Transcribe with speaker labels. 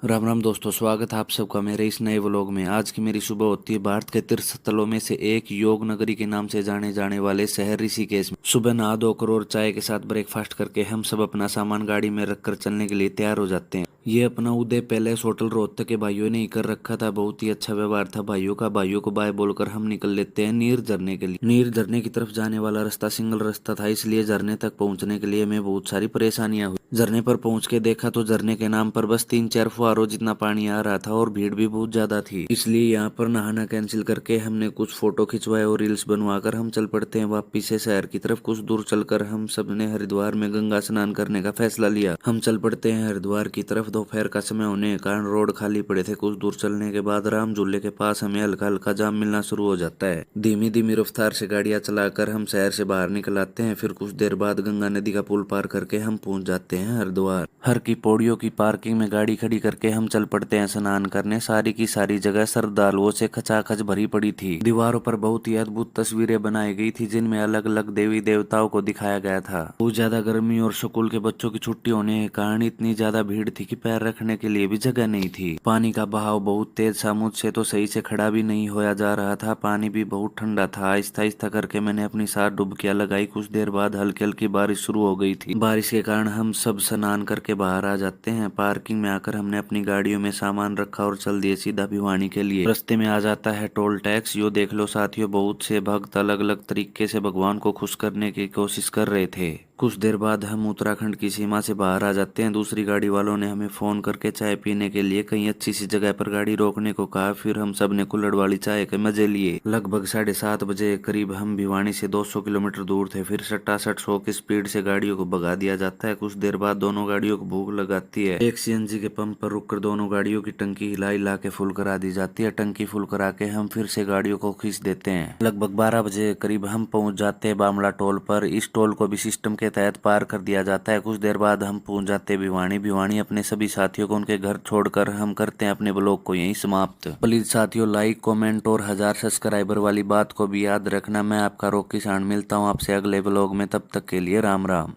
Speaker 1: राम राम दोस्तों, स्वागत है आप सबका मेरे इस नए व्लॉग में। आज की मेरी सुबह होती है भारत के तीर्थ स्थलों में से एक योग नगरी के नाम से जाने जाने वाले शहर ऋषिकेश में। सुबह नहा धोकर और चाय के साथ ब्रेकफास्ट करके हम सब अपना सामान गाड़ी में रखकर चलने के लिए तैयार हो जाते हैं। ये अपना उदय पैलेस होटल रोहतक के भाइयों ने ही कर रखा था। बहुत ही अच्छा व्यवहार था भाइयों का। भाइयों को बाय बोलकर हम निकल लेते हैं नीर झरने के लिए। नीर झरने की तरफ जाने वाला रास्ता सिंगल रास्ता था, इसलिए झरने तक पहुंचने के लिए हमें बहुत सारी परेशानियां हुई। झरने पर पहुंच के देखा तो झरने के नाम पर बस 3-4 फुहारों जितना पानी आ रहा था और भीड़ भी बहुत ज्यादा थी, इसलिए यहाँ पर नहाना कैंसिल करके हमने कुछ फोटो खिंचवाए और रील्स बनवाकर हम चल पड़ते हैं वापिस से शहर की तरफ। कुछ दूर चलकर हम सब ने हरिद्वार में गंगा स्नान करने का फैसला लिया। हम चल पड़ते हैं हरिद्वार की तरफ। दोपहर का समय होने के कारण रोड खाली पड़े थे। कुछ दूर चलने के बाद राम झूले के पास हमें हल्का हल्का जाम मिलना शुरू हो जाता है। धीमी धीमी रफ्तार से गाड़ियां चलाकर हम शहर से बाहर निकल आते हैं। फिर कुछ देर बाद गंगा नदी का पुल पार करके हम पहुंच जाते हैं हरिद्वार। हर की पौड़ियों की पार्किंग में गाड़ी खड़ी करके हम चल पड़ते हैं स्नान करने। सारी की सारी जगह श्रद्धालुओं से खचाखच भरी पड़ी थी। दीवारों पर बहुत ही अद्भुत तस्वीरें बनाई गई थी जिनमें अलग अलग देवी देवताओं को दिखाया गया था। बहुत ज्यादा गर्मी और स्कूल के बच्चों की छुट्टी होने के कारण इतनी ज्यादा भीड़ थी कि पैर रखने के लिए भी जगह नहीं थी। पानी का बहाव बहुत तेज था, मुझसे तो सही से खड़ा भी नहीं होया जा रहा था। पानी भी बहुत ठंडा था। आहिस्ता आहिस्ता करके मैंने अपनी 7 डुबकियां लगाई। कुछ देर बाद हल्की हल्की बारिश शुरू हो गई थी। बारिश के कारण हम सब स्नान करके बाहर आ जाते हैं। पार्किंग में आकर हमने अपनी गाड़ियों में सामान रखा और चल दिए सीधा भिवानी के लिए। रास्ते में आ जाता है टोल टैक्स। यो देख लो साथियों, बहुत से भक्त अलग अलग तरीके से भगवान को खुश करने की कोशिश कर रहे थे। कुछ देर बाद हम उत्तराखंड की सीमा से बाहर आ जाते हैं। दूसरी गाड़ी वालों ने हमें फोन करके चाय पीने के लिए कहीं अच्छी सी जगह पर गाड़ी रोकने को कहा। फिर हम सब ने कुल्हड़ वाली चाय के मजे लिए। लगभग 7:30 बजे करीब हम भिवानी से 200 किलोमीटर दूर थे। फिर 67-100 की स्पीड से गाड़ियों को भगा दिया जाता है। कुछ देर बाद दोनों गाड़ियों को भूख लगाती है। एक सीएनजी के पंप पर रुककर दोनों गाड़ियों की टंकी हिला हिला के फुल करा दी जाती है। टंकी फुल करा के हम फिर से गाड़ियों को खींच देते हैं। लगभग 12 बजे करीब हम पहुंच जाते हैं बामला टोल पर। इस टोल को भी सिस्टम के तहत पार कर दिया जाता है। कुछ देर बाद हम पहुंच जाते हैं भिवानी। भिवानी अपने सभी साथियों को उनके घर छोड़कर हम करते हैं अपने ब्लॉग को यहीं समाप्त। प्लीज साथियों, लाइक कमेंट और 1000 सब्सक्राइबर वाली बात को भी याद रखना। मैं आपका रॉकी सांड मिलता हूँ आपसे अगले ब्लॉग में। तब तक के लिए राम राम।